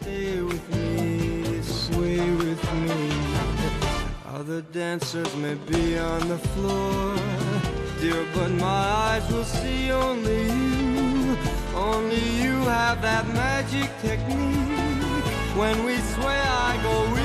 stay with me, sway with me. Other dancers may be on the floor, dear, but my eyes will see only you. Only you have that magic technique. When we sway, I go weak.